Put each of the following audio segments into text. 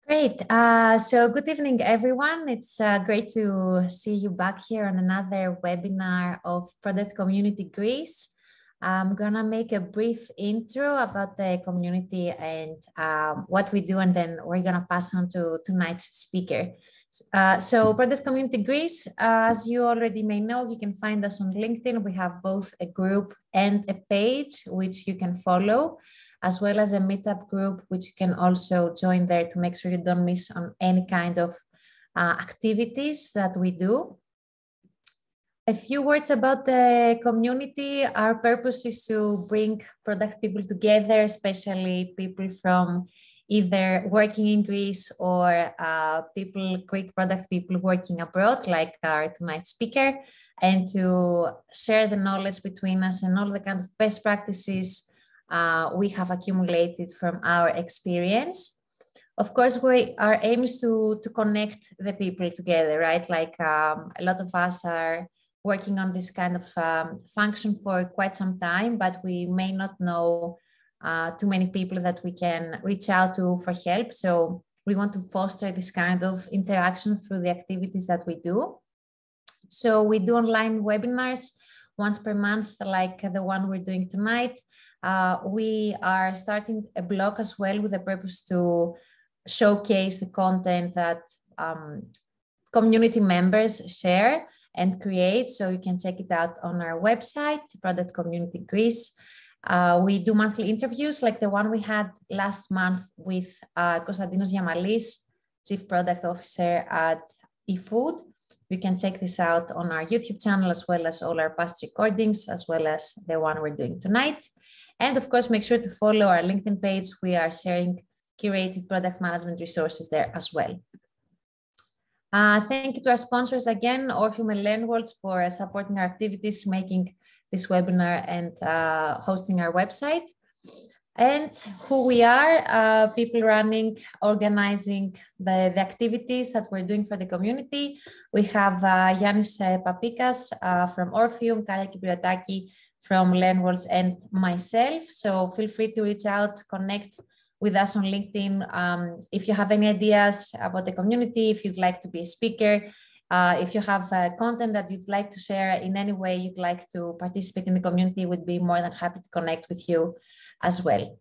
Great. So good evening, everyone. It's great to see you back here on another webinar of Product Community Greece. I'm gonna make a brief intro about the community and what we do, and then we're gonna pass on to tonight's speaker. So Product Community Greece, as you already may know, you can find us on LinkedIn. We have both a group and a page, which you can follow, as well as a meetup group, which you can also join there to make sure you don't miss on any kind of activities that we do. A few words about the community. Our purpose is to bring product people together, especially people from either working in Greece or Greek product people working abroad, like our tonight's speaker, and to share the knowledge between us and all the kinds of best practices we have accumulated from our experience. Of course, our aim is to connect the people together, right? Like a lot of us are working on this kind of function for quite some time, but we may not know too many people that we can reach out to for help. So we want to foster this kind of interaction through the activities that we do. So we do online webinars once per month, like the one we're doing tonight. We are starting a blog as well with the purpose to showcase the content that community members share and create. So you can check it out on our website, Product Community Greece. We do monthly interviews like the one we had last month with Konstantinos Yamalis, Chief Product Officer at eFood. You can check this out on our YouTube channel, as well as all our past recordings, as well as the one we're doing tonight. And of course, make sure to follow our LinkedIn page. We are sharing curated product management resources there as well. Thank you to our sponsors again, Orpheum and LearnWorlds, for supporting our activities, making this webinar and hosting our website. And who we are, people running, organizing the activities that we're doing for the community. We have Yannis Papikas from Orpheum, Kaya Kipriotaki from LearnWorlds, and myself. So feel free to reach out, connect with us on LinkedIn. If you have any ideas about the community, if you'd like to be a speaker, if you have content that you'd like to share in any way, you'd like to participate in the community, we'd be more than happy to connect with you as well.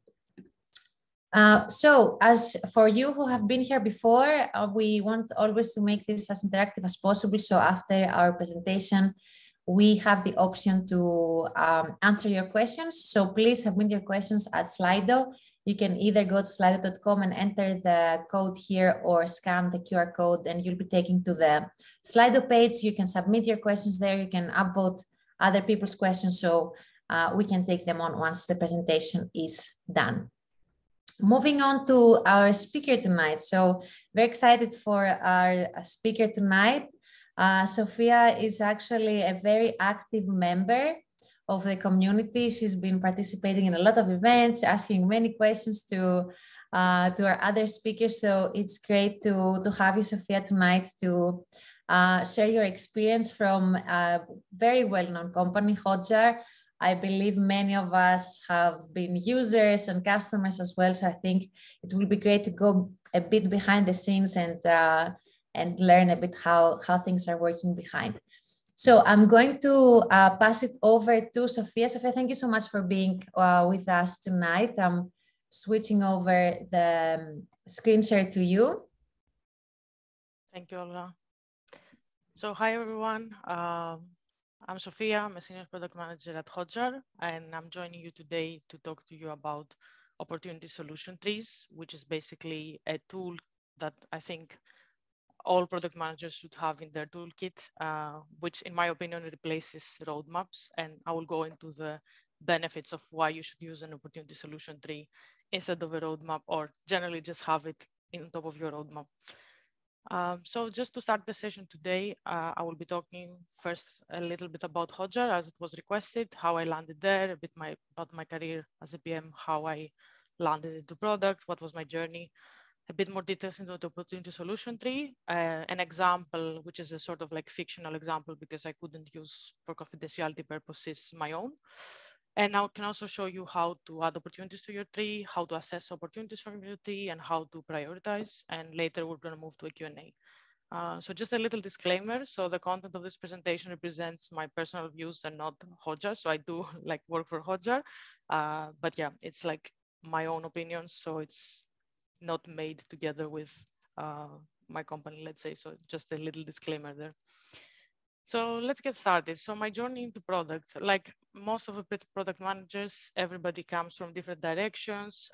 So as for you who have been here before, we want always to make this as interactive as possible. So after our presentation, we have the option to answer your questions. So please submit your questions at Slido. You can either go to slido.com and enter the code here, or scan the QR code and you'll be taken to the Slido page. You can submit your questions there. You can upvote other people's questions, so we can take them on once the presentation is done. Moving on to our speaker tonight. So very excited for our speaker tonight. Sofia is actually a very active member of the community. She's been participating in a lot of events, asking many questions to our other speakers. So it's great to have you, Sofia, tonight to share your experience from a very well-known company, Hotjar. I believe many of us have been users and customers as well. So I think it will be great to go a bit behind the scenes and learn a bit how things are working behind. So I'm going to pass it over to Sofia. Sofia, thank you so much for being with us tonight. I'm switching over the screen share to you. Thank you, Olga. So hi, everyone. I'm Sofia. I'm a senior product manager at Hotjar, and I'm joining you today to talk to you about opportunity solution trees, which is basically a tool that I think all product managers should have in their toolkit, which in my opinion replaces roadmaps. And I will go into the benefits of why you should use an opportunity solution tree instead of a roadmap, or generally just have it on top of your roadmap. So just to start the session today, I will be talking first a little bit about Hotjar as it was requested, how I landed there, a bit about my career as a PM, how I landed into product, what was my journey, a bit more details into the opportunity solution tree, an example, which is a sort of like fictional example because I couldn't use for confidentiality purposes my own. And I can also show you how to add opportunities to your tree, how to assess opportunities from your tree, and how to prioritize. And later we're going to move to a Q&A. So just a little disclaimer. So the content of this presentation represents my personal views and not Hotjar. So I do like work for Hotjar, but yeah, it's like my own opinions. So it's not made together with my company, let's say. So just a little disclaimer there. So let's get started. So my journey into product, like most of the product managers, everybody comes from different directions.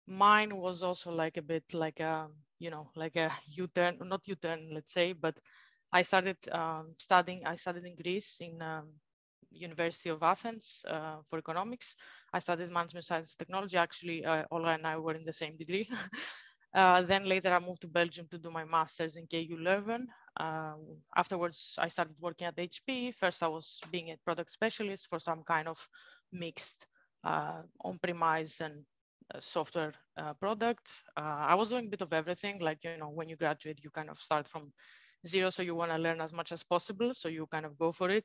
Mine was also like a bit like a, you know, like a U-turn, not U-turn, let's say, but I started studying, I studied in Greece in University of Athens for economics. I studied management science and technology. Actually, Olga and I were in the same degree. Then later I moved to Belgium to do my master's in KU Leuven. Afterwards, I started working at HP. First, I was being a product specialist for some kind of mixed on-premise and software product. I was doing a bit of everything. Like, you know, when you graduate, you kind of start from zero. So you want to learn as much as possible. So you kind of go for it.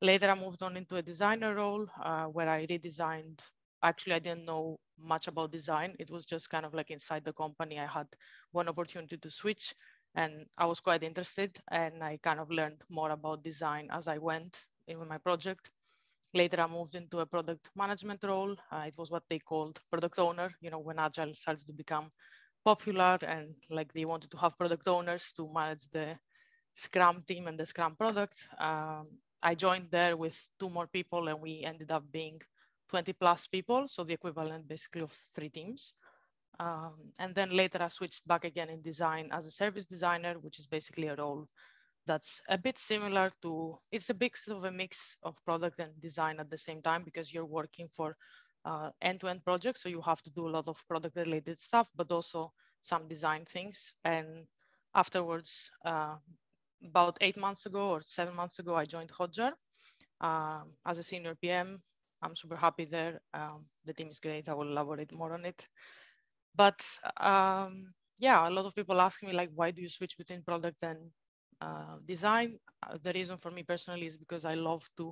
Later, I moved on into a designer role where I redesigned. Actually, I didn't know much about design. It was just kind of like inside the company. I had one opportunity to switch and I was quite interested. And I kind of learned more about design as I went in my project. Later, I moved into a product management role. It was what they called product owner, you know, when Agile started to become popular and like they wanted to have product owners to manage the Scrum team and the Scrum product. I joined there with 2 more people and we ended up being 20 plus people. So the equivalent basically of 3 teams. And then later I switched back again in design as a service designer, which is basically a role that's a bit similar to, it's a big sort of a mix of product and design at the same time because you're working for end-to-end projects. So you have to do a lot of product related stuff, but also some design things. And afterwards, about 8 months ago or 7 months ago, I joined Hotjar as a senior PM. I'm super happy there. The team is great. I will elaborate more on it. But yeah, a lot of people ask me like, why do you switch between product and design? The reason for me personally is because I love to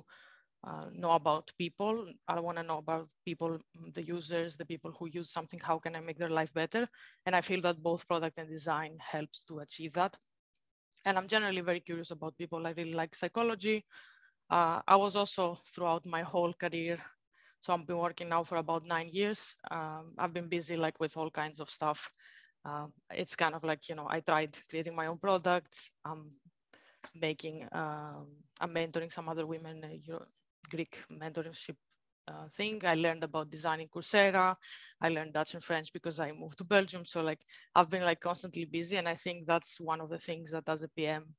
know about people. I want to know about people, the users, the people who use something. How can I make their life better? And I feel that both product and design helps to achieve that. And I'm generally very curious about people. I really like psychology. I was also throughout my whole career. So I've been working now for about 9 years. I've been busy like with all kinds of stuff. It's kind of like, you know, I tried creating my own products. I'm mentoring some other women, Greek mentorship thing. I learned about designing Coursera. I learned Dutch and French because I moved to Belgium. So like I've been like constantly busy. And I think that's one of the things that as a PM,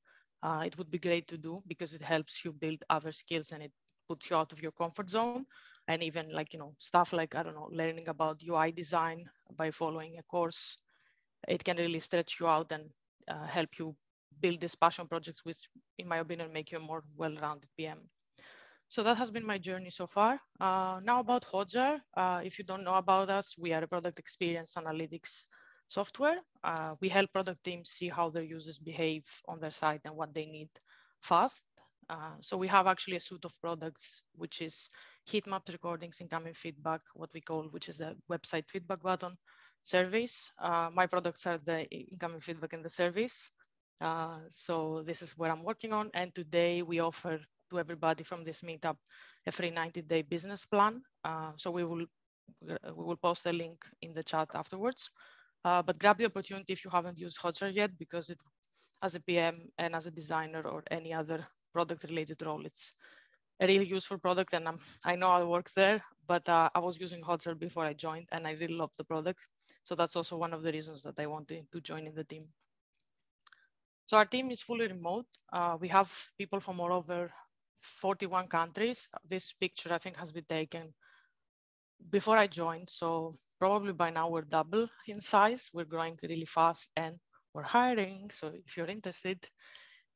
it would be great to do because it helps you build other skills and it puts you out of your comfort zone. And even like, you know, stuff like, I don't know, learning about UI design by following a course, it can really stretch you out and help you build these passion projects, which in my opinion, make you a more well-rounded PM. So that has been my journey so far. Now about Hotjar. If you don't know about us, we are a product experience analytics software. We help product teams see how their users behave on their site and what they need fast. So we have actually a suite of products, which is heat maps, recordings, incoming feedback, what we call, which is the website feedback button, surveys. My products are the incoming feedback and the surveys. So this is what I'm working on. And today we offer to everybody from this meetup a free 90-day business plan. So we will post a link in the chat afterwards. But grab the opportunity if you haven't used Hotjar yet, because it, as a PM and as a designer or any other product-related role, it's a really useful product. And I know I work there, but I was using Hotjar before I joined, and I really love the product. So that's also one of the reasons that I wanted to join in the team. So our team is fully remote. We have people from all over 41 countries. This picture, I think, has been taken before I joined. So probably by now we're double in size. We're growing really fast and we're hiring. So if you're interested,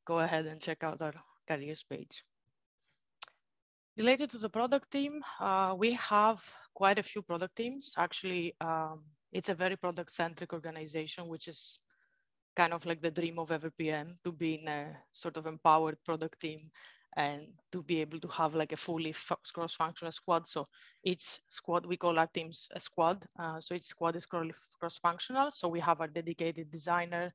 go ahead and check out our careers page. Related to the product team, we have quite a few product teams. Actually, it's a very product-centric organization, which is kind of like the dream of every PM, to be in a sort of empowered product team and to be able to have like a fully cross-functional squad. So each squad, we call our teams a squad. So each squad is cross-functional. So we have our dedicated designer,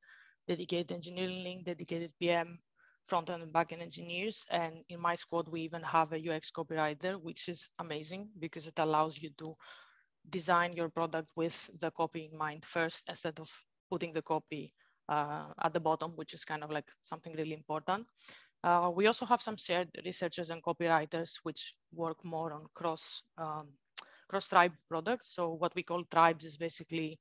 dedicated engineering link, dedicated PM, front-end and back-end engineers. And in my squad, we even have a UX copywriter, which is amazing because it allows you to design your product with the copy in mind first, instead of putting the copy at the bottom, which is kind of like something really important. We also have some shared researchers and copywriters, which work more on cross-tribe products. So what we call tribes is basically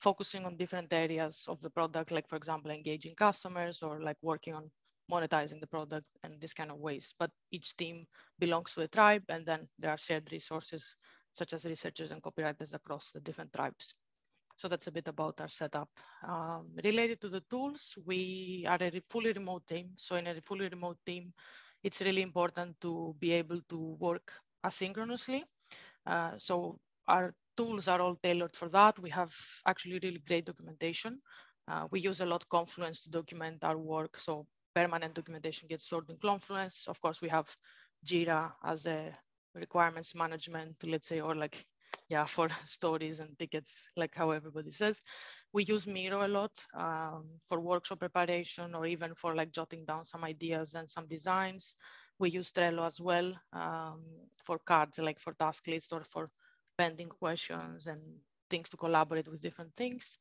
focusing on different areas of the product, like for example, engaging customers or like working on monetizing the product and this kind of ways. But each team belongs to a tribe, and then there are shared resources such as researchers and copywriters across the different tribes. So that's a bit about our setup. Related to the tools, we are a fully remote team. So in a fully remote team, it's really important to be able to work asynchronously. So our tools are all tailored for that. We have actually really great documentation. We use a lot Confluence to document our work. So permanent documentation gets stored in Confluence. Of course, we have Jira as a requirements management, let's say, or like, yeah, for stories and tickets, like how everybody says. We use Miro a lot for workshop preparation, or even for like jotting down some ideas and some designs. We use Trello as well for cards, like for task lists or for pending questions and things to collaborate with different things.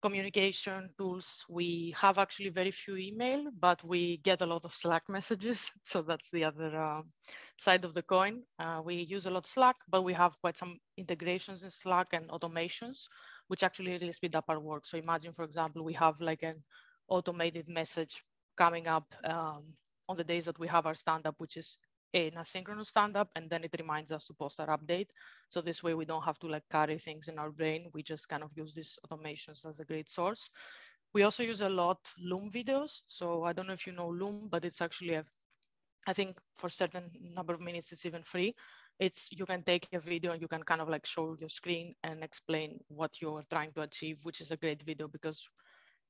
Communication tools, we have actually very few email, but we get a lot of Slack messages. So that's the other side of the coin. We use a lot Slack, but we have quite some integrations in Slack and automations, which actually really speed up our work. So imagine, for example, we have like an automated message coming up on the days that we have our stand-up, which is an asynchronous stand-up, and then it reminds us to post our update. So this way we don't have to like carry things in our brain. We just kind of use these automations as a great source. We also use a lot Loom videos. So I don't know if you know Loom, but it's actually I think for certain number of minutes, it's even free. You can take a video and you can kind of like show your screen and explain what you're trying to achieve, which is a great video because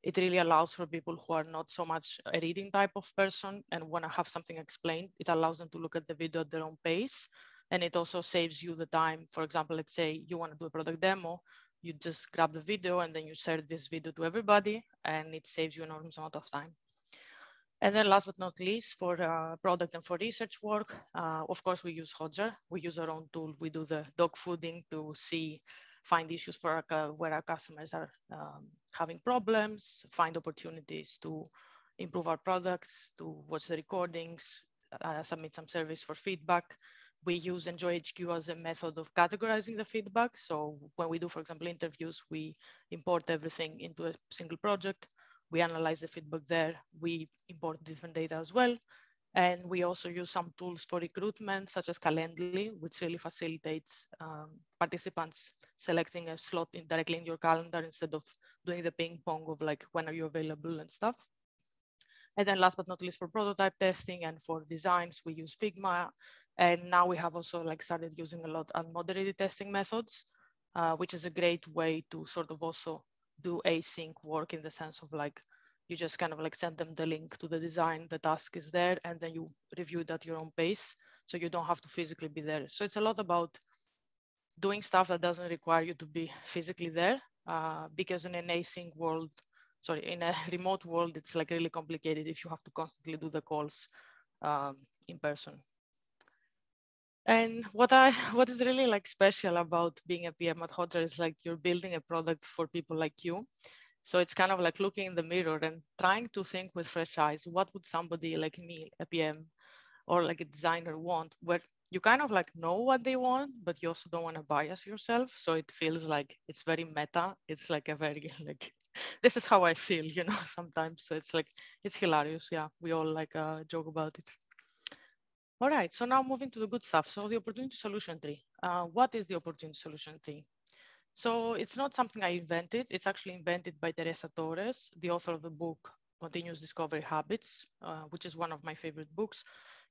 it really allows for people who are not so much a reading type of person and want to have something explained. It allows them to look at the video at their own pace. And it also saves you the time. For example, let's say you want to do a product demo, you just grab the video and then you share this video to everybody, and it saves you an enormous amount of time. And then last but not least, for product and for research work, of course, we use Hotjar. We use our own tool. We do the dog fooding to find issues for where our customers are having problems, find opportunities to improve our products, to watch the recordings, submit some surveys for feedback. We use Enjoy HQ as a method of categorizing the feedback. So when we do, for example, interviews, we import everything into a single project. We analyze the feedback there. We import different data as well. And we also use some tools for recruitment, such as Calendly, which really facilitates participants selecting a slot directly in your calendar instead of doing the ping pong of like, when are you available and stuff. And then last but not least, for prototype testing and for designs, we use Figma. And now we have also like started using a lot unmoderated testing methods, which is a great way to sort of also do async work, in the sense of like, you just kind of like send them the link to the design, the task is there, and then you review it at your own pace. So you don't have to physically be there. So it's a lot about doing stuff that doesn't require you to be physically there, because in an async world, in a remote world, it's like really complicated if you have to constantly do the calls in person. And what is really like special about being a PM at Hotjar is like you're building a product for people like you. So it's kind of like looking in the mirror and trying to think with fresh eyes. What would somebody like me, a PM or like a designer, want? Where you kind of like know what they want, but you also don't want to bias yourself. So it feels like it's very meta. It's like a very like, this is how I feel, you know, sometimes. So it's like, it's hilarious. Yeah, we all like joke about it. All right, so now moving to the good stuff. So the opportunity solution tree. What is the opportunity solution tree? So it's not something I invented. It's actually invented by Teresa Torres, the author of the book Continuous Discovery Habits, which is one of my favorite books.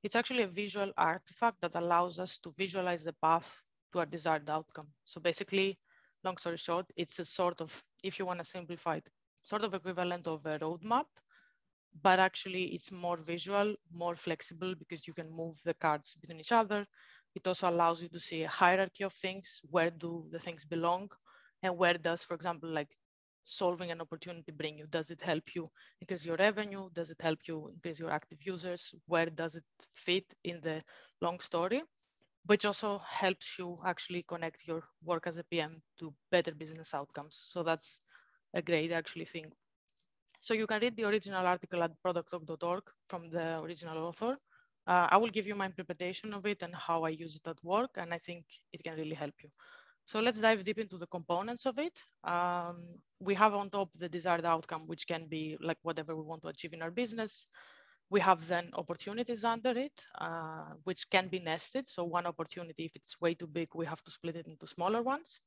It's actually a visual artifact that allows us to visualize the path to our desired outcome. So basically, long story short, it's a sort of, if you want to simplify it, sort of equivalent of a roadmap but actually it's more visual, more flexible because you can move the cards between each other. It also allows you to see a hierarchy of things. Where do the things belong? And where does, for example, like solving an opportunity bring you? Does it help you increase your revenue? Does it help you increase your active users? Where does it fit in the long story? Which also helps you actually connect your work as a PM to better business outcomes. So that's a great actually thing. So you can read the original article at producttalk.org from the original author. I will give you my interpretation of it and how I use it at work, and I think it can really help you. So let's dive deep into the components of it. We have on top the desired outcome, which can be like whatever we want to achieve in our business. We have then opportunities under it, which can be nested. So one opportunity, if it's way too big, we have to split it into smaller ones.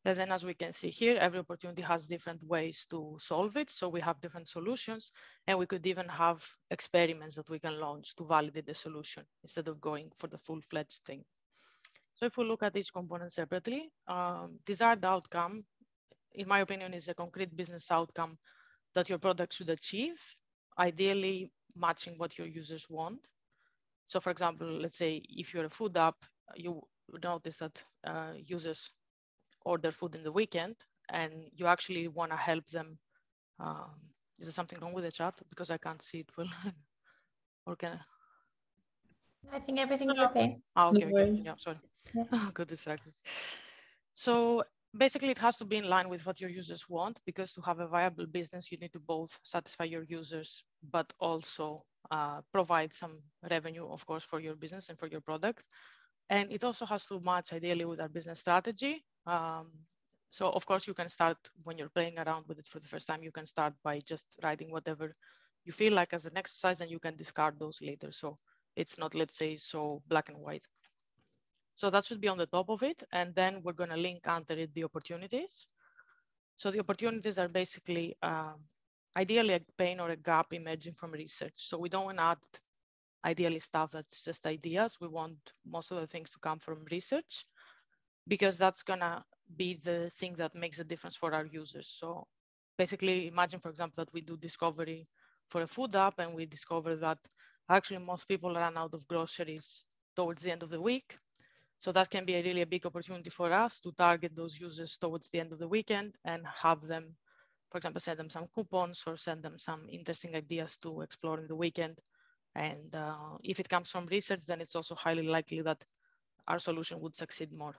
And then as we can see here, every opportunity has different ways to solve it. So we have different solutions, and we could even have experiments that we can launch to validate the solution instead of going for the full-fledged thing. So if we look at each component separately, desired outcome, in my opinion, is a concrete business outcome that your product should achieve, ideally matching what your users want. So for example, let's say if you're a food app, you notice that users order food in the weekend and you actually want to help them. Is there something wrong with the chat? Because I can't see it well. Or can I think everything's okay. Okay, okay. Yeah, sorry. Yeah. Got distracted. So basically it has to be in line with what your users want, because to have a viable business, you need to both satisfy your users, but also provide some revenue, of course, for your business and for your product. And it also has to match ideally with our business strategy. So of course you can start when you're playing around with it for the first time, you can start by just writing whatever you feel like as an exercise, and you can discard those later. So it's not, let's say, so black and white. So that should be on the top of it. And then we're going to link under it the opportunities. So the opportunities are basically ideally a pain or a gap emerging from research. So we don't want to add ideally stuff that's just ideas. We want most of the things to come from research, because that's going to be the thing that makes a difference for our users. So basically imagine, for example, that we do discovery for a food app and we discover that actually most people run out of groceries towards the end of the week. So that can be really a big opportunity for us to target those users towards the end of the weekend and have them, for example, send them some coupons or send them some interesting ideas to explore in the weekend. And if it comes from research, then it's also highly likely that our solution would succeed more.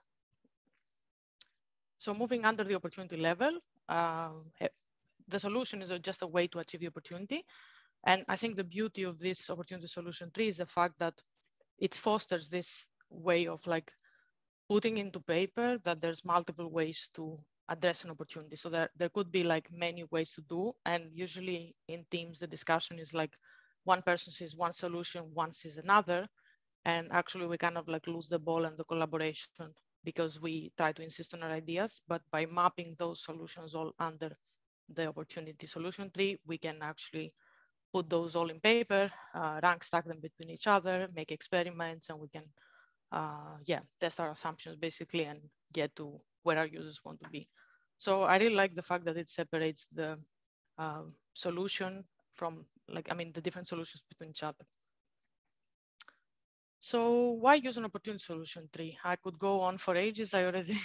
So moving under the opportunity level, the solution is just a way to achieve the opportunity. And I think the beauty of this opportunity solution tree is the fact that it fosters this way of like putting into paper that there's multiple ways to address an opportunity. So there could be like many ways to do. And usually in teams, the discussion is like one person sees one solution, one sees another. And actually we kind of like lose the ball and the collaboration because we try to insist on our ideas. But by mapping those solutions all under the opportunity solution tree, we can actually put those all in paper, rank stack them between each other, make experiments, and we can test our assumptions basically and get to where our users want to be. So I really like the fact that it separates the solution from the different solutions between each other. So why use an opportunity solution tree? I could go on for ages. I already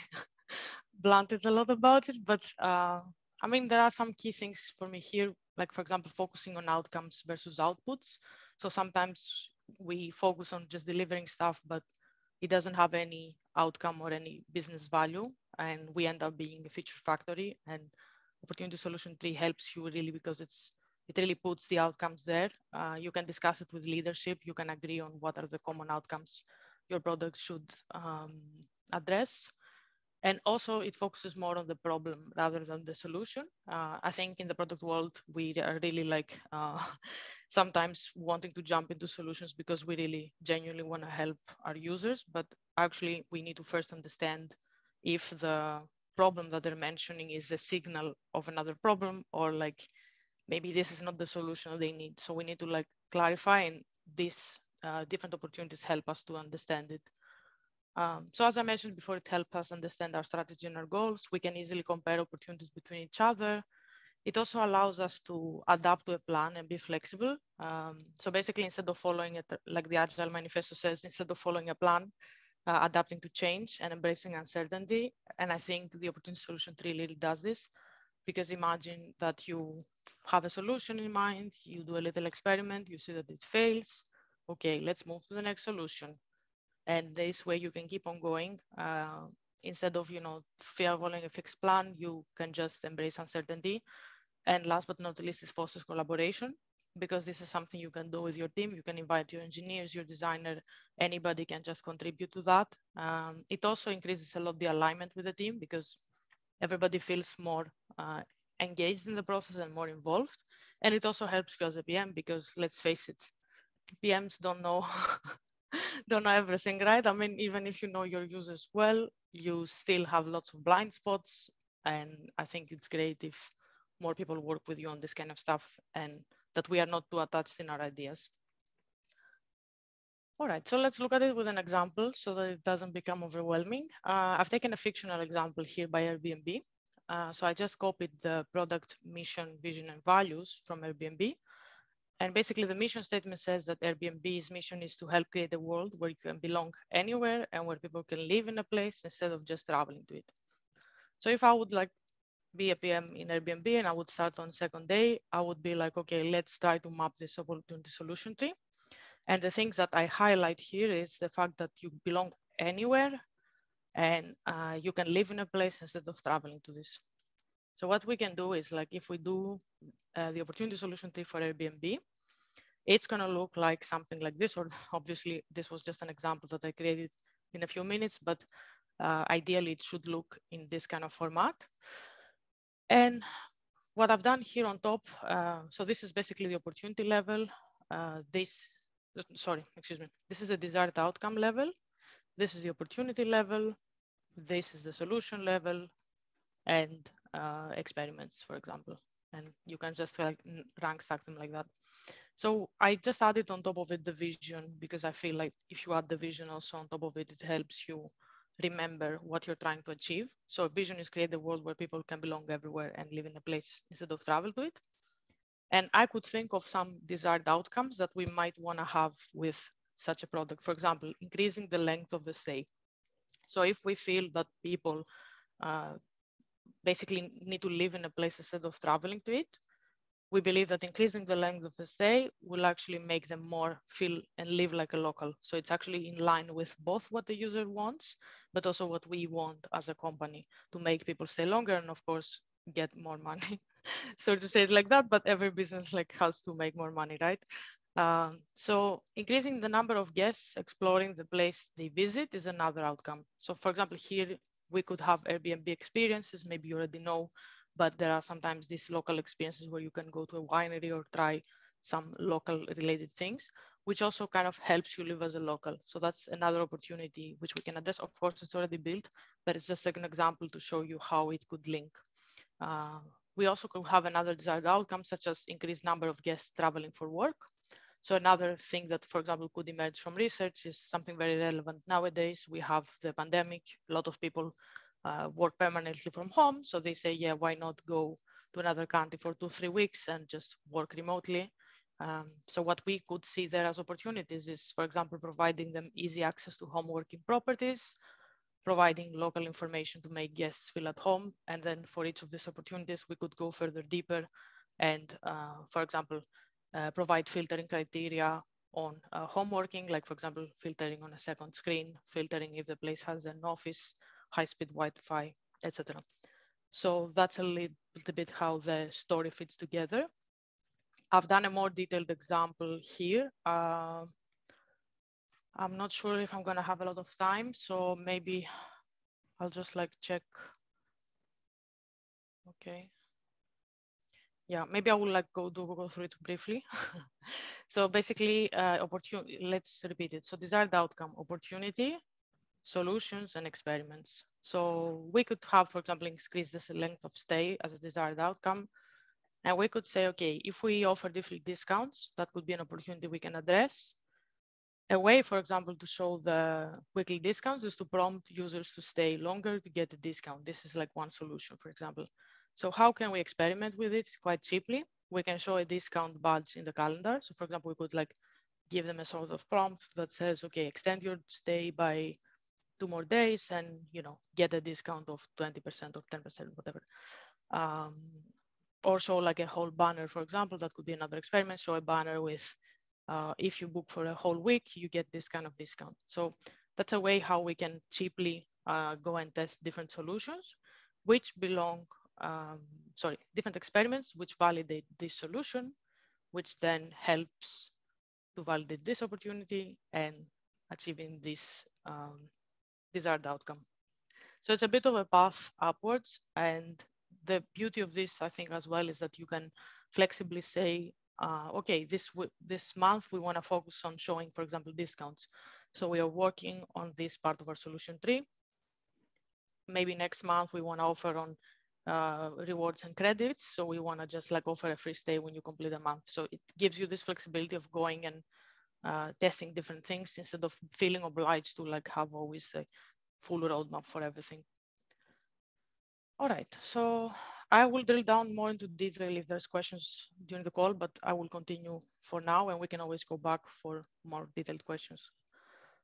blunted a lot about it, but there are some key things for me here, like for example, focusing on outcomes versus outputs. So sometimes we focus on just delivering stuff, but it doesn't have any outcome or any business value, and we end up being a feature factory. And opportunity solution tree helps you really because it really puts the outcomes there. You can discuss it with leadership. You can agree on what are the common outcomes your product should address. And also it focuses more on the problem rather than the solution. I think in the product world, we are really like sometimes wanting to jump into solutions because we really genuinely want to help our users. But actually we need to first understand if the problem that they're mentioning is a signal of another problem, or like maybe this is not the solution they need. So we need to like clarify, and these different opportunities help us to understand it. So as I mentioned before, it helps us understand our strategy and our goals. We can easily compare opportunities between each other. It also allows us to adapt to a plan and be flexible. So basically, instead of following it, like the Agile Manifesto says, instead of following a plan, adapting to change and embracing uncertainty. And I think the Opportunity Solution Tree really does this, because imagine that you have a solution in mind, you do a little experiment, you see that it fails. Okay, let's move to the next solution. And this way you can keep on going. Instead of, following a fixed plan, you can just embrace uncertainty. And last but not least, it fosters collaboration, because this is something you can do with your team. You can invite your engineers, your designer, anybody can just contribute to that. It also increases a lot the alignment with the team, because everybody feels more engaged in the process and more involved. And it also helps you as a PM, because let's face it, PMs don't know don't know everything, right? I mean, even if you know your users well, you still have lots of blind spots. And I think it's great if more people work with you on this kind of stuff, and that we are not too attached in our ideas. All right, so let's look at it with an example so that it doesn't become overwhelming. I've taken a fictional example here by Airbnb. So I just copied the product mission, vision, and values from Airbnb. And basically the mission statement says that Airbnb's mission is to help create a world where you can belong anywhere and where people can live in a place instead of just traveling to it. So if I would like be a PM in Airbnb and I would start on second day, I would be like, okay, let's try to map this opportunity solution tree. And the things that I highlight here is the fact that you belong anywhere and you can live in a place instead of traveling to this. So what we can do is, like, if we do the opportunity solution tree for Airbnb, it's going to look like something like this, or obviously this was just an example that I created in a few minutes, but ideally it should look in this kind of format. And what I've done here on top, so this is basically the opportunity level. This is the desired outcome level. This is the opportunity level. This is the solution level, and experiments, for example. And you can just rank stack them like that. So I just added on top of it the vision, because I feel like if you add the vision also on top of it, it helps you remember what you're trying to achieve. So vision is create a world where people can belong everywhere and live in a place instead of travel to it. And I could think of some desired outcomes that we might want to have with such a product. For example, increasing the length of the stay. So if we feel that people basically need to live in a place instead of traveling to it, we believe that increasing the length of the stay will actually make them more feel and live like a local. So it's actually in line with both what the user wants, but also what we want as a company, to make people stay longer and of course get more money. So to say it like that, but every business has to make more money, right? So increasing the number of guests exploring the place they visit is another outcome. So for example, here we could have Airbnb experiences, maybe you already know, but there are sometimes these local experiences where you can go to a winery or try some local related things, which also kind of helps you live as a local. So that's another opportunity which we can address. Of course, it's already built, but it's just like an example to show you how it could link. We also could have another desired outcome, such as increased number of guests traveling for work. So another thing that, for example, could emerge from research is something very relevant nowadays. We have the pandemic. A lot of people work permanently from home. So they say, yeah, why not go to another country for 2-3 weeks and just work remotely? So what we could see there as opportunities is, for example, providing them easy access to home working properties, providing local information to make guests feel at home. And then for each of these opportunities, we could go further deeper and, for example, provide filtering criteria on home working, like for example, filtering on a second screen, filtering if the place has an office, high-speed Wi-Fi, etc. So that's a little bit how the story fits together. I've done a more detailed example here. I'm not sure if I'm gonna have a lot of time, so maybe I'll just check. Okay. Yeah, maybe I will go through it briefly. So basically, opportunity. Let's repeat it. So desired outcome, opportunity, solutions, and experiments. So we could have, for example, increase the length of stay as a desired outcome. And we could say, okay, if we offer different discounts, that could be an opportunity we can address. A way, for example, to show the weekly discounts is to prompt users to stay longer to get a discount. This is like one solution, for example. So how can we experiment with it quite cheaply? We can show a discount badge in the calendar. So for example, we could like give them a sort of prompt that says, okay, extend your stay by 2 more days and, get a discount of 20% or 10%, whatever. Um, or show like a whole banner, for example, that could be another experiment, show a banner with, if you book for a whole week, you get this kind of discount. So that's a way how we can cheaply go and test different solutions, which belong, different experiments, which validate this solution, which then helps to validate this opportunity and achieving this desired outcome. So it's a bit of a path upwards. And the beauty of this, I think, as well, is that you can flexibly say, okay, this month we want to focus on showing, for example, discounts. So we are working on this part of our solution tree. Maybe next month we want to offer on rewards and credits. So we want to just like offer a free stay when you complete a month. So it gives you this flexibility of going and testing different things instead of feeling obliged to like have always a full roadmap for everything. All right, so I will drill down more into detail if there's questions during the call, but I will continue for now and we can always go back for more detailed questions.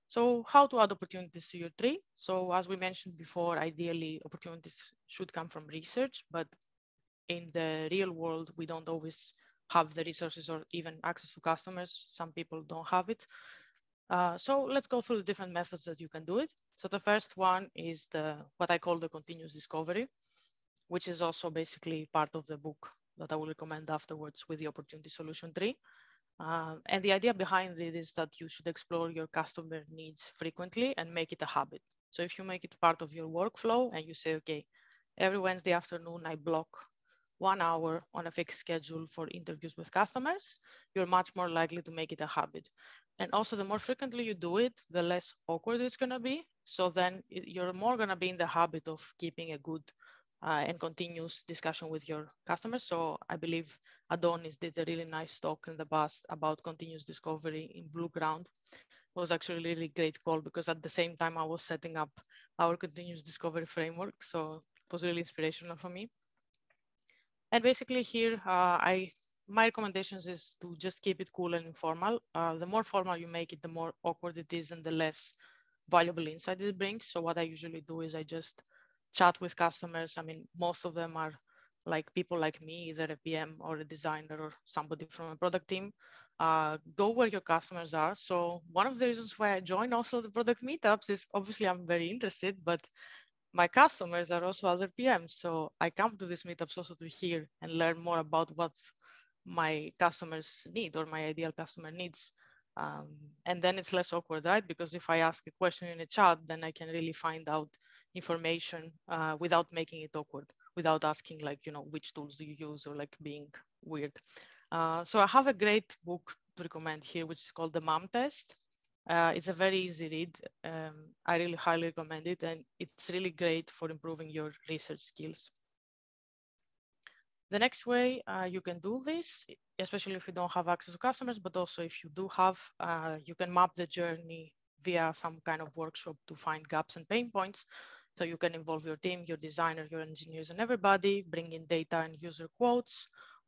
So how to add opportunities to your tree? So as we mentioned before, ideally opportunities should come from research, but in the real world, we don't always have the resources or even access to customers. Some people don't have it. So let's go through the different methods that you can do it. So the first one is what I call the continuous discovery, which is also basically part of the book that I will recommend afterwards with the opportunity solution tree. And the idea behind it is that you should explore your customer needs frequently and make it a habit. So if you make it part of your workflow and you say, okay, every Wednesday afternoon, I block 1 hour on a fixed schedule for interviews with customers, you're much more likely to make it a habit. And also the more frequently you do it, the less awkward it's gonna be. So then you're more gonna be in the habit of keeping a good and continuous discussion with your customers. So I believe Adonis did a really nice talk in the past about continuous discovery in Blue Ground. It was actually a really great call because at the same time I was setting up our continuous discovery framework. So it was really inspirational for me. And basically here, my recommendations is to just keep it cool and informal. The more formal you make it, the more awkward it is and the less valuable insight it brings. So what I usually do is I just chat with customers. I mean, most of them are like people like me, either a PM or a designer or somebody from a product team. Go where your customers are. So one of the reasons why I join also the product meetups is obviously I'm very interested, but my customers are also other PMs. So I come to these meetups also to hear and learn more about what my customers need or my ideal customer needs. And then it's less awkward, right? Because if I ask a question in a chat, then I can really find out information without making it awkward, without asking like, which tools do you use or like being weird. So I have a great book to recommend here, which is called The Mom Test. It's a very easy read. I really highly recommend it, and it's really great for improving your research skills. The next way you can do this, especially if you don't have access to customers, but also if you do have, you can map the journey via some kind of workshop to find gaps and pain points. So you can involve your team, your designer, your engineers, and everybody, bring in data and user quotes.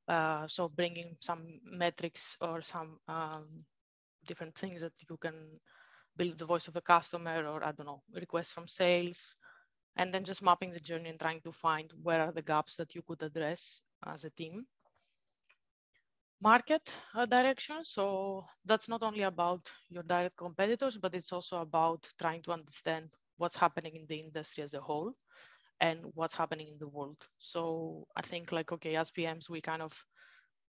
So bringing some metrics or some different things that you can build the voice of the customer, or I don't know, requests from sales, and then just mapping the journey and trying to find where are the gaps that you could address as a team. Market direction. So that's not only about your direct competitors, but it's also about trying to understand what's happening in the industry as a whole and what's happening in the world. So I think like, okay, as PMs, we kind of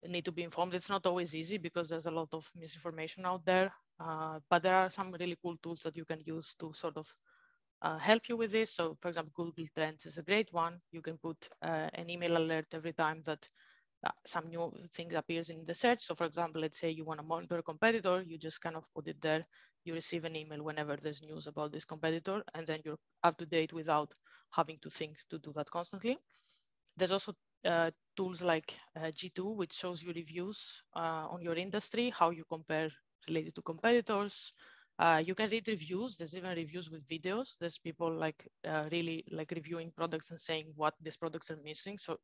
need to be informed. It's not always easy because there's a lot of misinformation out there, but there are some really cool tools that you can use to sort of help you with this. So for example, Google Trends is a great one. You can put an email alert every time that some new things appears in the search. So for example, let's say you want to monitor a competitor, you just kind of put it there. You receive an email whenever there's news about this competitor, and then you're up to date without having to think to do that constantly. There's also tools like G2, which shows you reviews on your industry, how you compare related to competitors. You can read reviews. There's even reviews with videos. There's people like really like reviewing products and saying what these products are missing. So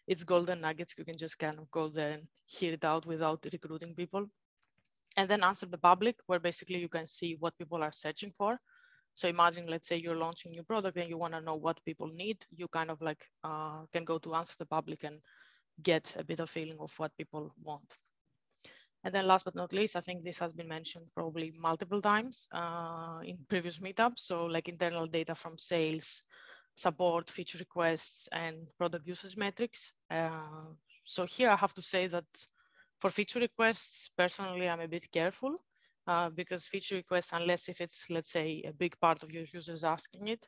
it's golden nuggets. You can just kind of go there and hear it out without recruiting people. And then Answer the Public, where basically you can see what people are searching for. So imagine, let's say you're launching a new product and you want to know what people need. You kind of like can go to Answer the Public and get a bit of feeling of what people want. And then last but not least, I think this has been mentioned probably multiple times in previous meetups. So like internal data from sales, support, feature requests, and product usage metrics. So here I have to say that for feature requests, personally, I'm a bit careful because feature requests, unless if it's, let's say, a big part of your users asking it,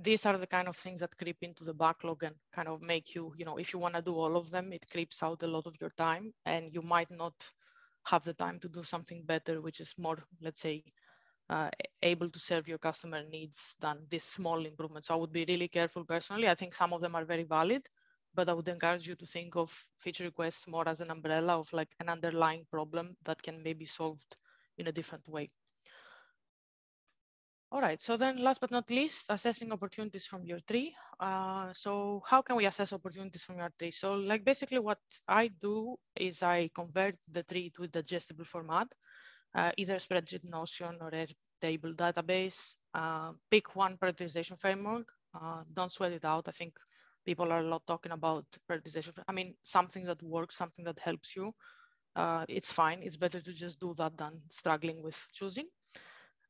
these are the kind of things that creep into the backlog and kind of make you, if you want to do all of them, it creeps out a lot of your time and you might not have the time to do something better, which is more, let's say, able to serve your customer needs than these small improvements. So I would be really careful personally. I think some of them are very valid, but I would encourage you to think of feature requests more as an umbrella of like an underlying problem that can maybe be solved in a different way. All right, so then last but not least, assessing opportunities from year 3. So how can we assess opportunities from year 3? So like basically what I do is I convert the tree to a digestible format, either spreadsheet, Notion, or a table database. Pick one prioritization framework. Don't sweat it out. I think people are a lot talking about prioritization. I mean, something that works, something that helps you. It's fine. It's better to just do that than struggling with choosing.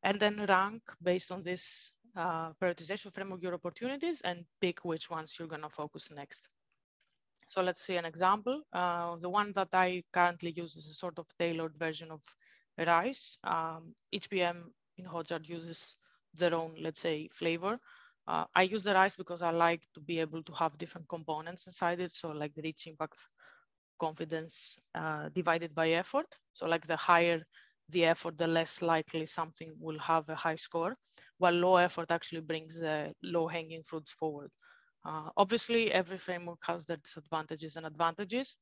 And then rank based on this prioritization framework your opportunities and pick which ones you're going to focus next. So let's see an example. The one that I currently use is a sort of tailored version of RISE. Each PM in Hotjar uses their own, let's say, flavor. I use the RISE because I like to be able to have different components inside it. So like the reach, impact, confidence divided by effort. So like the higher the effort, the less likely something will have a high score, while low effort actually brings the low hanging fruits forward. Obviously, every framework has their disadvantages and advantages.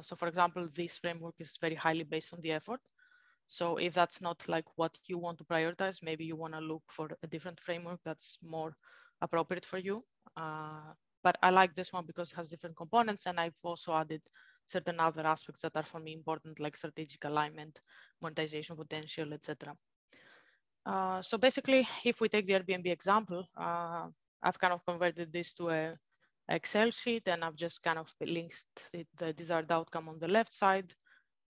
So for example, this framework is very highly based on the effort. So if that's not like what you want to prioritize, maybe you want to look for a different framework that's more appropriate for you. But I like this one because it has different components, and I've also added certain other aspects that are for me important, like strategic alignment, monetization potential, etc. So basically, if we take the Airbnb example, I've kind of converted this to a Excel sheet, and I've just kind of linked the desired outcome on the left side,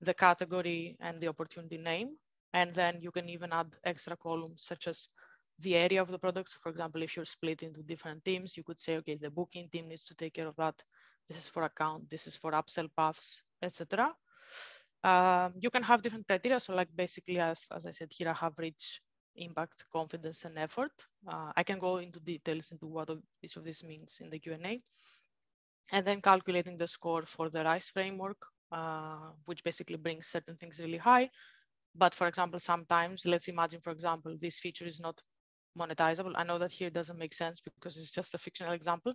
the category and the opportunity name. And then you can even add extra columns such as the area of the product. So for example, if you're split into different teams, you could say, okay, the booking team needs to take care of that. This is for account, this is for upsell paths, etc. You can have different criteria. So like basically, as I said here, I have reach, impact, confidence, and effort. I can go into details into what each of these means in the Q&A. And then calculating the score for the RISE framework, which basically brings certain things really high. But for example, sometimes, let's imagine, for example, this feature is not monetizable. I know that here doesn't make sense because it's just a fictional example.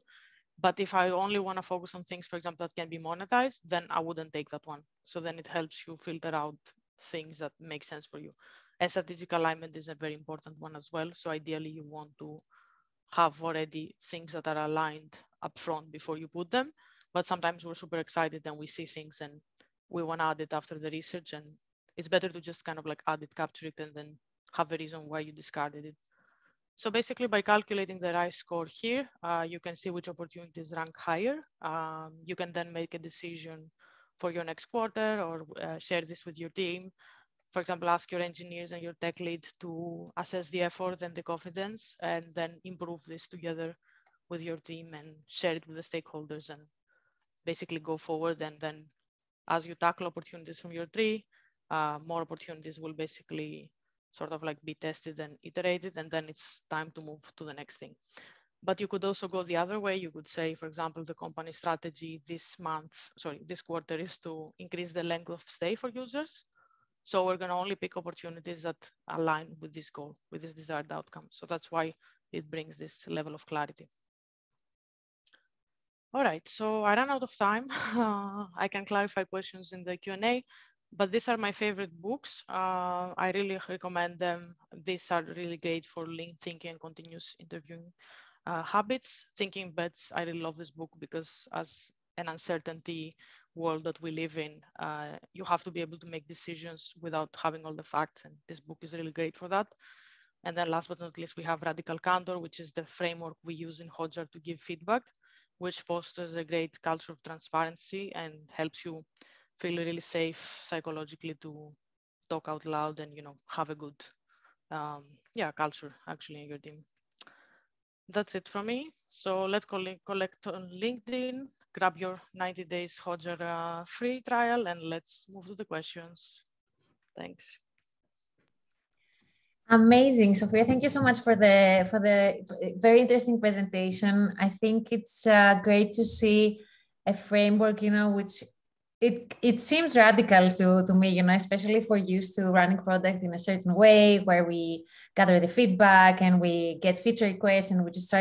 But if I only want to focus on things, for example, that can be monetized, then I wouldn't take that one. So then it helps you filter out things that make sense for you. And strategic alignment is a very important one as well. So ideally, you want to have already things that are aligned up front before you put them. But sometimes we're super excited and we see things and we want to add it after the research. And it's better to just kind of like add it, capture it, and then have a reason why you discarded it. So basically, by calculating the RISE score here, you can see which opportunities rank higher. You can then make a decision for your next quarter or share this with your team. For example, ask your engineers and your tech lead to assess the effort and the confidence, and then improve this together with your team and share it with the stakeholders and basically go forward. And then as you tackle opportunities from your tree, more opportunities will basically sort of like be tested and iterated, and then it's time to move to the next thing. But you could also go the other way. You could say, for example, the company strategy this quarter is to increase the length of stay for users. So we're going to only pick opportunities that align with this goal, with this desired outcome. So that's why it brings this level of clarity. All right, so I ran out of time. I can clarify questions in the Q&A, But these are my favorite books. I really recommend them. These are really great for lean thinking and continuous interviewing habits. Thinking Bets, I really love this book because as an uncertainty world that we live in, you have to be able to make decisions without having all the facts. And this book is really great for that. And then last but not least, we have Radical Candor, which is the framework we use in Hotjar to give feedback, which fosters a great culture of transparency and helps you feel really safe psychologically to talk out loud and, have a good, culture actually in your team. That's it from me. So let's collect on LinkedIn, grab your 90 days Hotjar free trial, and let's move to the questions. Thanks. Amazing, Sofia. Thank you so much for the very interesting presentation. I think it's great to see a framework, which it seems radical to me, especially if we're used to running product in a certain way where we gather the feedback and we get feature requests and we just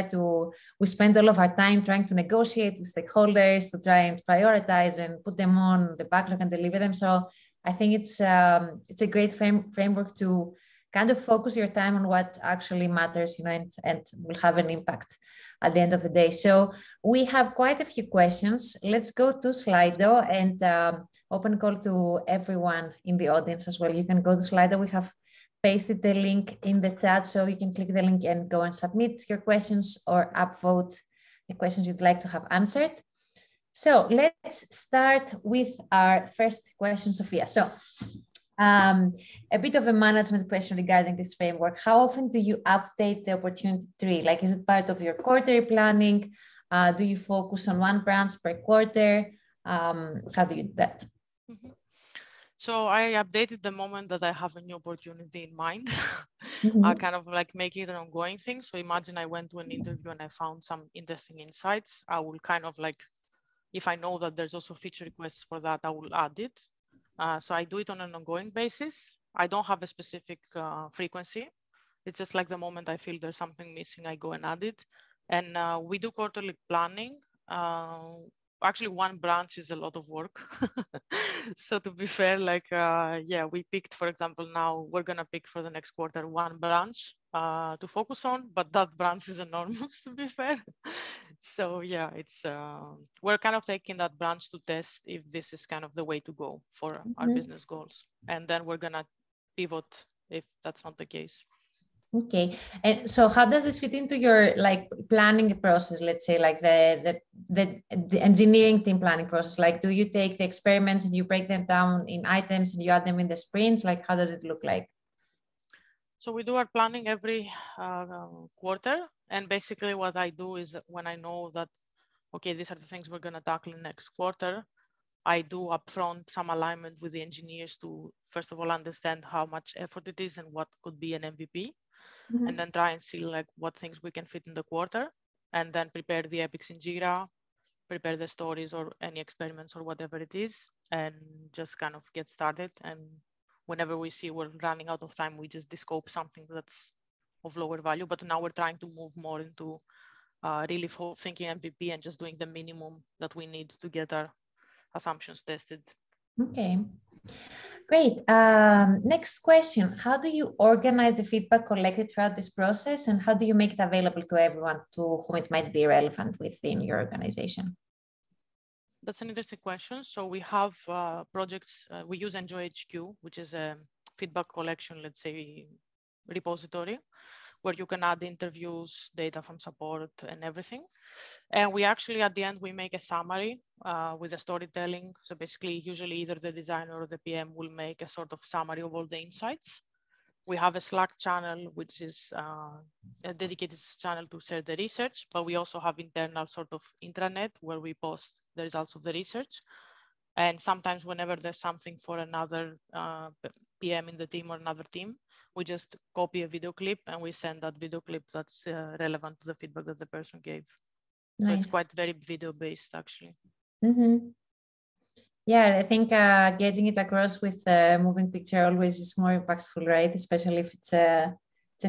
we spend all of our time trying to negotiate with stakeholders to try and prioritize and put them on the backlog and deliver them. So I think it's a great framework to kind of focus your time on what actually matters, and will have an impact at the end of the day. So we have quite a few questions. Let's go to Slido and open call to everyone in the audience as well. You can go to Slido. We have pasted the link in the chat, so you can click the link and go and submit your questions or upvote the questions you'd like to have answered. So let's start with our first question, Sofia. So a bit of a management question regarding this framework. How often do you update the opportunity tree? Like, is it part of your quarterly planning? Do you focus on one branch per quarter? How do you do that? Mm-hmm. So I updated the moment that I have a new opportunity in mind. Mm-hmm. I kind of like make it an ongoing thing. So imagine I went to an interview and I found some interesting insights. I will kind of like, if I know that there's also feature requests for that, I will add it. So I do it on an ongoing basis. I don't have a specific frequency. It's just like the moment I feel there's something missing, I go and add it. And we do quarterly planning. Actually, one branch is a lot of work. So to be fair, like, we picked, for example, now we're going to pick for the next quarter one branch to focus on, but that branch is enormous, to be fair. So yeah, it's we're kind of taking that branch to test if this is kind of the way to go for our business goals. And then we're going to pivot if that's not the case. Okay, and so how does this fit into your like planning process? Let's say like the engineering team planning process. Like, do you take the experiments and you break them down in items and you add them in the sprints? Like, how does it look like? So we do our planning every quarter, and basically what I do is when I know that, okay, these are the things we're going to tackle in next quarter, I do upfront some alignment with the engineers to, first of all, understand how much effort it is and what could be an MVP. Mm-hmm. And then try and see like what things we can fit in the quarter, and then prepare the epics in Jira, prepare the stories or any experiments or whatever it is, and just kind of get started. And whenever we see we're running out of time, we just descope something that's of lower value. But now we're trying to move more into really thinking MVP and just doing the minimum that we need to get our assumptions tested. Okay, great. Next question. How do you organize the feedback collected throughout this process, and how do you make it available to everyone to whom it might be relevant within your organization? That's an interesting question. So we have projects, we use Enjoy HQ, which is a feedback collection, let's say, repository, where you can add interviews, data from support and everything. And we actually, at the end, we make a summary with the storytelling. So basically, usually either the designer or the PM will make a sort of summary of all the insights. We have a Slack channel, which is a dedicated channel to share the research, but we also have internal sort of intranet where we post the results of the research. And sometimes whenever there's something for another PM in the team or another team, we just copy a video clip and we send that video clip that's relevant to the feedback that the person gave. Nice. So it's quite very video based actually. Mm-hmm. Yeah, I think getting it across with a moving picture always is more impactful, right? Especially if it's a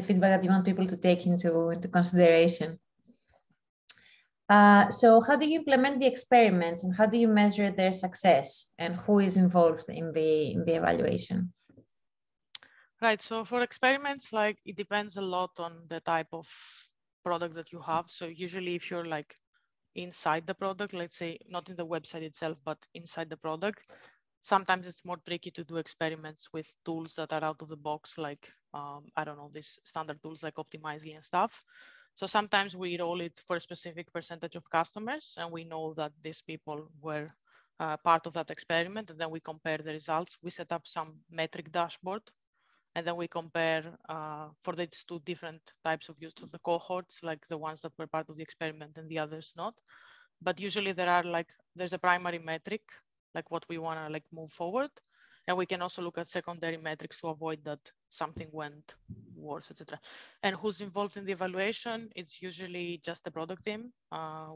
feedback that you want people to take into consideration. So how do you implement the experiments and how do you measure their success and who is involved in the evaluation? Right, so for experiments, like it depends a lot on the type of product that you have. So usually if you're like inside the product, let's say not in the website itself, but inside the product, sometimes it's more tricky to do experiments with tools that are out of the box, like, I don't know, these standard tools like Optimizely and stuff. So sometimes we roll it for a specific percentage of customers, and we know that these people were part of that experiment, and then we compare the results. We set up some metric dashboard, and then we compare for these two different types of use of the cohorts, like the ones that were part of the experiment and the others not. But usually there's a primary metric, like what we want to like move forward. And we can also look at secondary metrics to avoid that something went worse, etc. And who's involved in the evaluation? It's usually just the product team.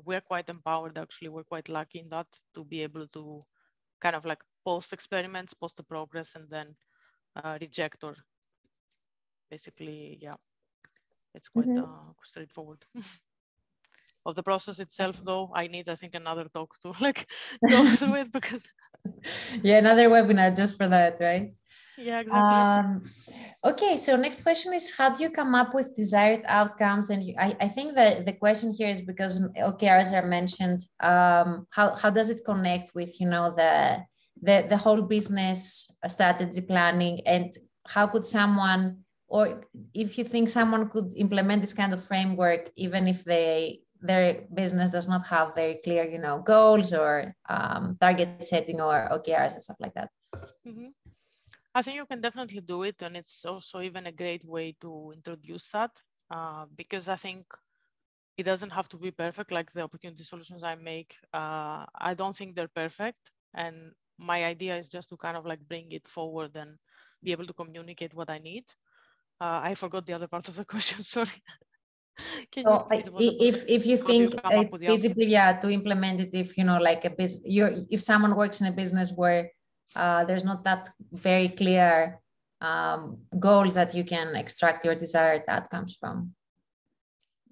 We're quite empowered, actually. We're quite lucky in that to be able to kind of like post experiments, post the progress, and then reject or basically, yeah, it's quite straightforward. Of the process itself, though, I think another talk to like go through it because yeah, another webinar just for that, right? Yeah, exactly. Okay, so next question is, how do you come up with desired outcomes? And I think that the question here is because OKRs are mentioned. How does it connect with, you know, the whole business strategy planning, and how could someone, or if you think someone could implement this kind of framework, even if their business does not have very clear, you know, goals or target setting or OKRs and stuff like that? Mm-hmm. I think you can definitely do it, and it's also even a great way to introduce that because I think it doesn't have to be perfect. Like the opportunity solutions I make, I don't think they're perfect, and my idea is just to kind of like bring it forward and be able to communicate what I need. I forgot the other part of the question. Sorry. Can you repeat? If you think it's feasible, yeah, to implement it, if you know, like a business, if someone works in a business where there's not that very clear goals that you can extract your desired outcomes from,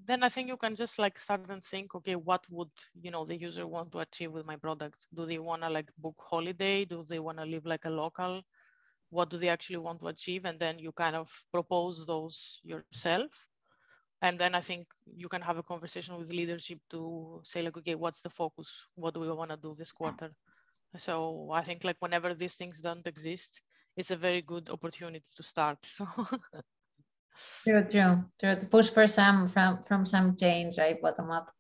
then I think you can just like start and think, okay, what would, you know, the user want to achieve with my product? Do they want to like book holiday? Do they want to live like a local? What do they actually want to achieve? And then you kind of propose those yourself. And then I think you can have a conversation with leadership to say like, okay, what's the focus? What do we want to do this quarter? So I think like whenever these things don't exist, it's a very good opportunity to start. So true, to push for some from some change, right, bottom up.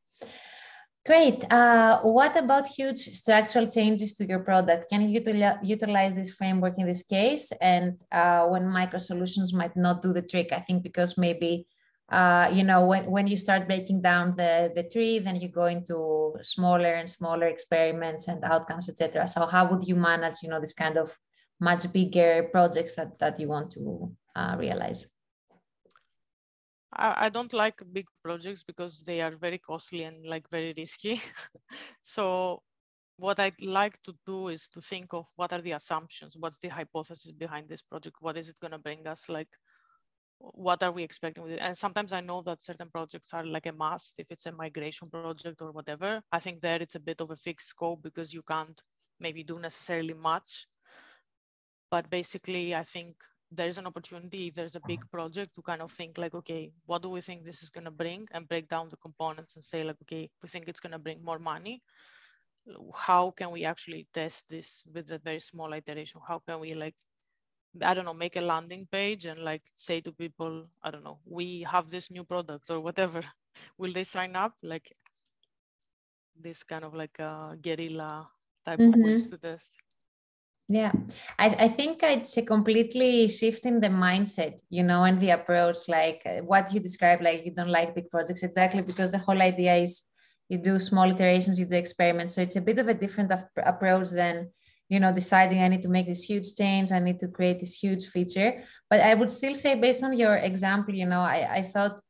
Great. What about huge structural changes to your product? Can you utilize this framework in this case? And when micro solutions might not do the trick, I think because maybe, you know, when you start breaking down the tree, then you go into smaller and smaller experiments and outcomes, etc. So how would you manage, you know, this kind of much bigger projects that you want to realize? I don't like big projects because they are very costly and like very risky. So what I'd like to do is to think of what are the assumptions, what's the hypothesis behind this project, what is it going to bring us, like what are we expecting with it? And sometimes I know that certain projects are like a must if it's a migration project or whatever. I think there it's a bit of a fixed scope because you can't maybe do necessarily much. But basically, I think there's an opportunity if there's a big project to kind of think like, okay, what do we think this is going to bring, and break down the components and say like, okay, we think it's going to bring more money. How can we actually test this with a very small iteration? How can we like, I don't know, make a landing page and like say to people, I don't know, we have this new product or whatever. Will they sign up? Like this kind of like a guerrilla type of ways to test. Yeah, I think it's a completely shift in the mindset, you know, and the approach, like what you described, like you don't like big projects, exactly, because the whole idea is you do small iterations, you do experiments. So it's a bit of a different approach than, you know, deciding I need to make this huge change, I need to create this huge feature. But I would still say, based on your example, you know, I thought,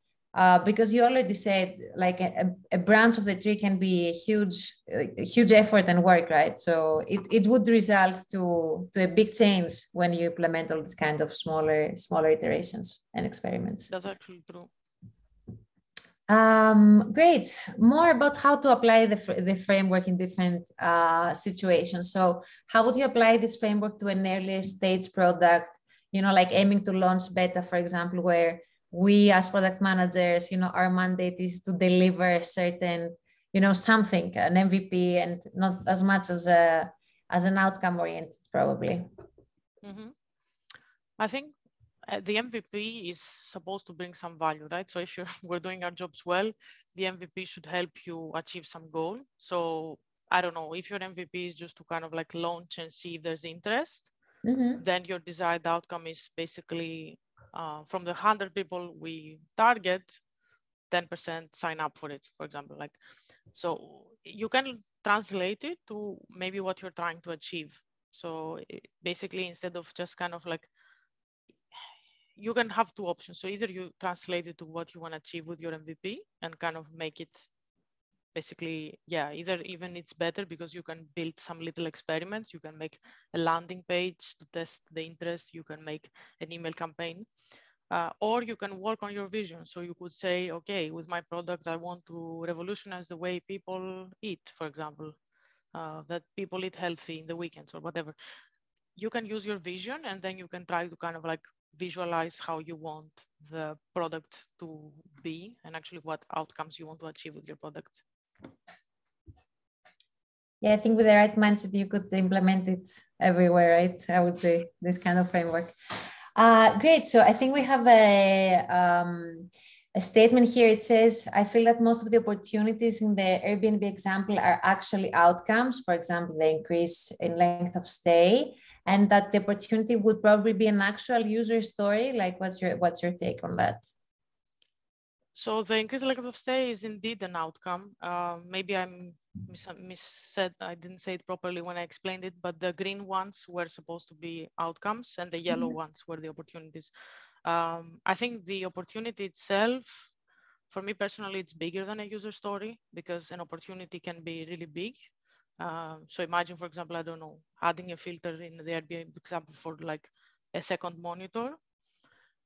because you already said like a branch of the tree can be a huge effort and work, right? So it would result to a big change when you implement all this kind of smaller iterations and experiments. That's actually true. Great. More about how to apply the framework in different situations. So how would you apply this framework to an earlier stage product, like aiming to launch beta, for example, where we as product managers, our mandate is to deliver certain, something, an MVP, and not as much as an outcome oriented, probably. Mm-hmm. I think the MVP is supposed to bring some value, right? So if we're doing our jobs well, the MVP should help you achieve some goal. So I don't know, if your MVP is just to kind of like launch and see if there's interest, then your desired outcome is basically from the 100 people we target, 10% sign up for it, for example. Like, so you can translate it to maybe what you're trying to achieve. So basically, instead of just kind of like, you can have two options. So either you translate it to what you want to achieve with your MVP and kind of make it basically, yeah, either even it's better because you can build some little experiments. You can make a landing page to test the interest. You can make an email campaign, or you can work on your vision. So you could say, okay, with my product, I want to revolutionize the way people eat, for example, that people eat healthy in the weekends or whatever. You can use your vision, and then you can try to kind of like visualize how you want the product to be and actually what outcomes you want to achieve with your product. Yeah, I think with the right mindset, you could implement it everywhere, right? I would say this kind of framework. Great. So I think we have a statement here. It says, I feel that most of the opportunities in the Airbnb example are actually outcomes, for example, the increase in length of stay, and that the opportunity would probably be an actual user story. Like, what's your take on that? So the increased length of stay is indeed an outcome. Maybe I'm missaid. I didn't say it properly when I explained it, but the green ones were supposed to be outcomes and the yellow ones were the opportunities. I think the opportunity itself, for me personally, it's bigger than a user story because an opportunity can be really big. So imagine, for example, I don't know, adding a filter in the Airbnb example for like a second monitor.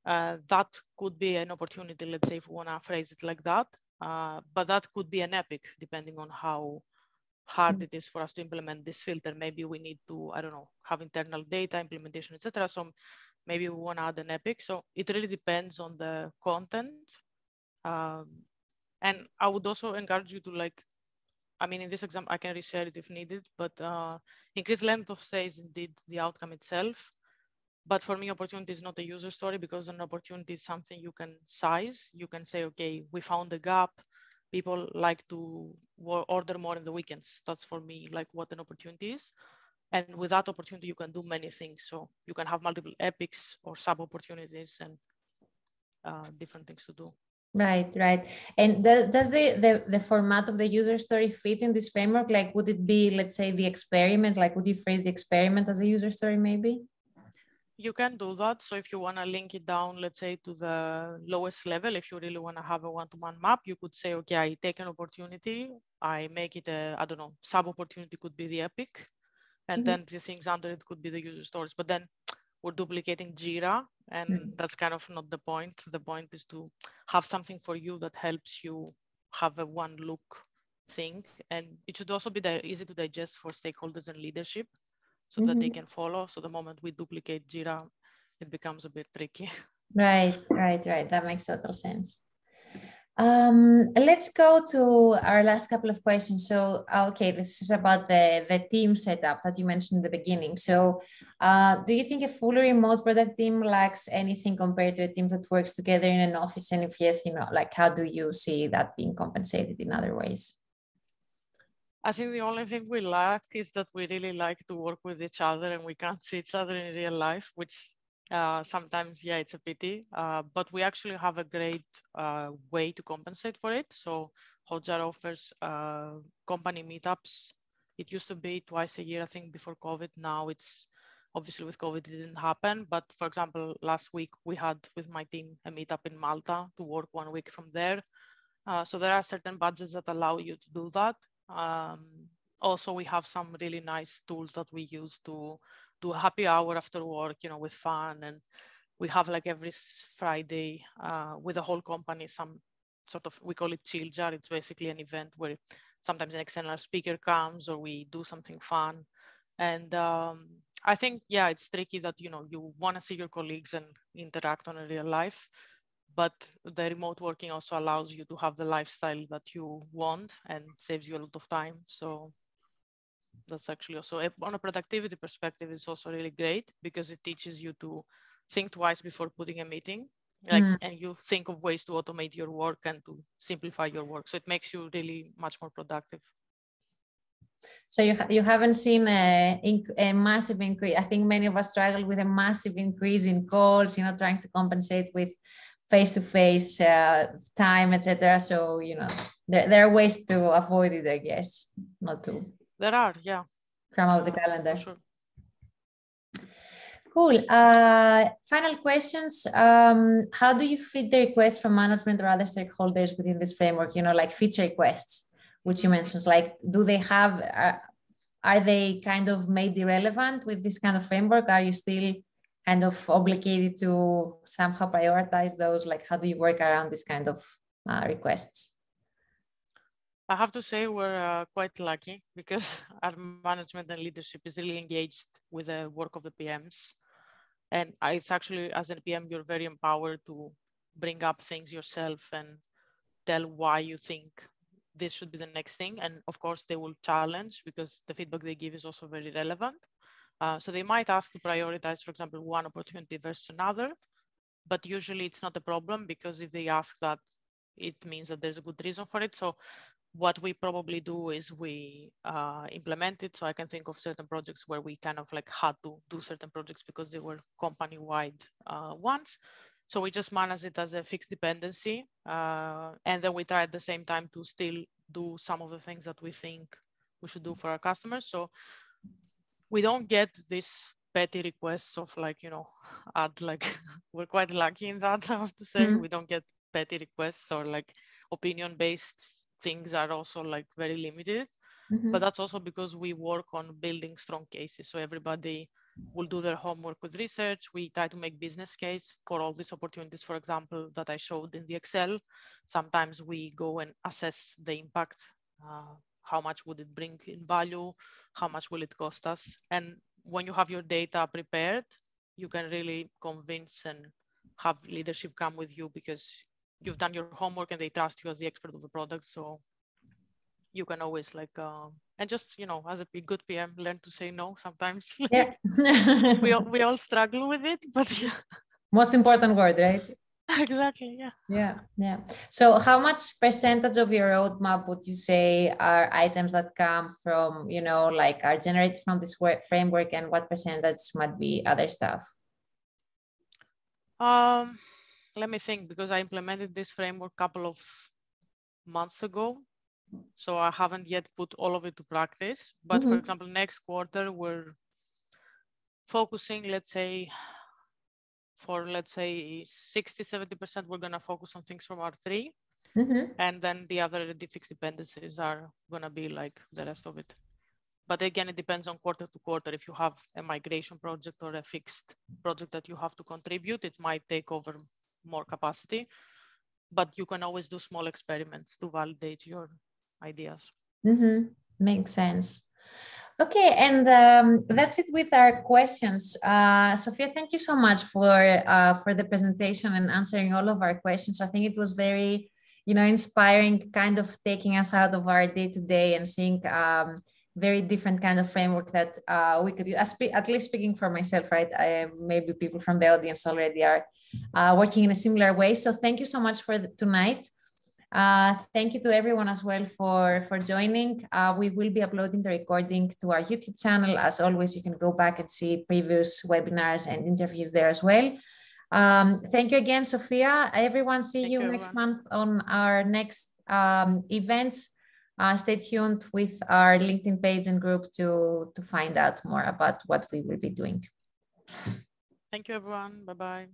That could be an opportunity, let's say, if we want to phrase it like that. But that could be an epic, depending on how hard it is for us to implement this filter. Maybe we need to, I don't know, have internal data implementation, etc. So maybe we want to add an epic. So it really depends on the content. And I would also encourage you to like, I mean, in this example, I can reshare it if needed, but increased length of stay is indeed the outcome itself. But for me, opportunity is not a user story because an opportunity is something you can size. You can say, okay, we found a gap. People like to order more in the weekends. That's for me like what an opportunity is. And with that opportunity, you can do many things. So you can have multiple epics or sub opportunities and different things to do. Right. And does the format of the user story fit in this framework? Like, would it be, let's say, the experiment? Like, would you phrase the experiment as a user story, maybe? You can do that. So if you want to link it down, let's say to the lowest level, if you really want to have a one-to-one map, you could say, okay, I take an opportunity, I make it a, I don't know, sub-opportunity could be the epic. And then the things under it could be the user stories. But then we're duplicating Jira, and that's kind of not the point. The point is to have something for you that helps you have a one look thing. And it should also be easy to digest for stakeholders and leadership so that they can follow. So the moment we duplicate Jira, it becomes a bit tricky. Right. That makes total sense. Let's go to our last couple of questions. So, okay, this is about the team setup that you mentioned in the beginning. So, do you think a fully remote product team lacks anything compared to a team that works together in an office? And if yes, like, how do you see that being compensated in other ways? I think the only thing we lack is that we really like to work with each other and we can't see each other in real life, which sometimes, yeah, it's a pity, but we actually have a great way to compensate for it. So Hotjar offers company meetups. It used to be twice a year, I think, before COVID. Now it's obviously with COVID, it didn't happen. But for example, last week we had with my team a meetup in Malta to work 1 week from there. So there are certain budgets that allow you to do that. Also, we have some really nice tools that we use to do a happy hour after work, with fun. And we have like every Friday with the whole company, some sort of, we call it Hotjar. It's basically an event where sometimes an external speaker comes or we do something fun. And I think, yeah, it's tricky that, you know, you want to see your colleagues and interact on a real life, but the remote working also allows you to have the lifestyle that you want and saves you a lot of time. So that's actually also, on a productivity perspective, it's also really great because it teaches you to think twice before putting a meeting, like, and you think of ways to automate your work and to simplify your work. So it makes you really much more productive. So you haven't seen a massive increase. I think many of us struggle with a massive increase in calls, you know, trying to compensate with face-to-face time, etc. So, you know, there are ways to avoid it, I guess, not to. There are, yeah. Cram out the calendar. For sure. Cool. Final questions. How do you fit the requests from management or other stakeholders within this framework? You know, like feature requests, which you mentioned, like, do they have, are they kind of made irrelevant with this kind of framework? Are you still kind of obligated to somehow prioritize those? Like, how do you work around this kind of requests? I have to say we're quite lucky because our management and leadership is really engaged with the work of the PMs. And it's actually, as an PM, you're very empowered to bring up things yourself and tell why you think this should be the next thing. And of course, they will challenge because the feedback they give is also very relevant. So they might ask to prioritize, for example, one opportunity versus another, but usually it's not a problem because if they ask that, it means that there's a good reason for it. So what we probably do is we implement it. So I can think of certain projects where we kind of like had to do certain projects because they were company-wide ones. So we just manage it as a fixed dependency. And then we try at the same time to still do some of the things that we think we should do for our customers. So we don't get this petty requests of like, you know, we're quite lucky in that, I have to say. We don't get petty requests or like opinion-based things are also like very limited, but that's also because we work on building strong cases. So everybody will do their homework with research. We try to make business case for all these opportunities, for example, that I showed in the Excel. Sometimes we go and assess the impact. How much would it bring in value? How much will it cost us? And when you have your data prepared, you can really convince and have leadership come with you because you've done your homework and they trust you as the expert of the product. So you can always like, and just, you know, as a good PM, learn to say no sometimes. Yeah. we all struggle with it, but yeah. Most important word, right? Exactly, yeah. Yeah. So how much percentage of your roadmap would you say are items that come from, you know, like are generated from this framework, and what percentage might be other stuff? Let me think, because I implemented this framework a couple of months ago. So I haven't yet put all of it to practice. But for example, next quarter, we're focusing, let's say, for 60-70%, we're going to focus on things from R3. And then the other fixed dependencies are going to be like the rest of it. But again, it depends on quarter to quarter. If you have a migration project or a fixed project that you have to contribute, it might take over more capacity. But you can always do small experiments to validate your ideas. Makes sense. Okay, and that's it with our questions. Sofia, thank you so much for the presentation and answering all of our questions. I think it was very, you know, inspiring, kind of taking us out of our day-to-day and seeing very different kind of framework that we could use. At least speaking for myself, right? Maybe people from the audience already are working in a similar way. So thank you so much for tonight. Thank you to everyone as well for joining. We will be uploading the recording to our YouTube channel. As always, you can go back and see previous webinars and interviews there as well. Thank you again, Sofia. Everyone, see you next month on our next events. Stay tuned with our LinkedIn page and group to find out more about what we will be doing. Thank you, everyone. Bye-bye.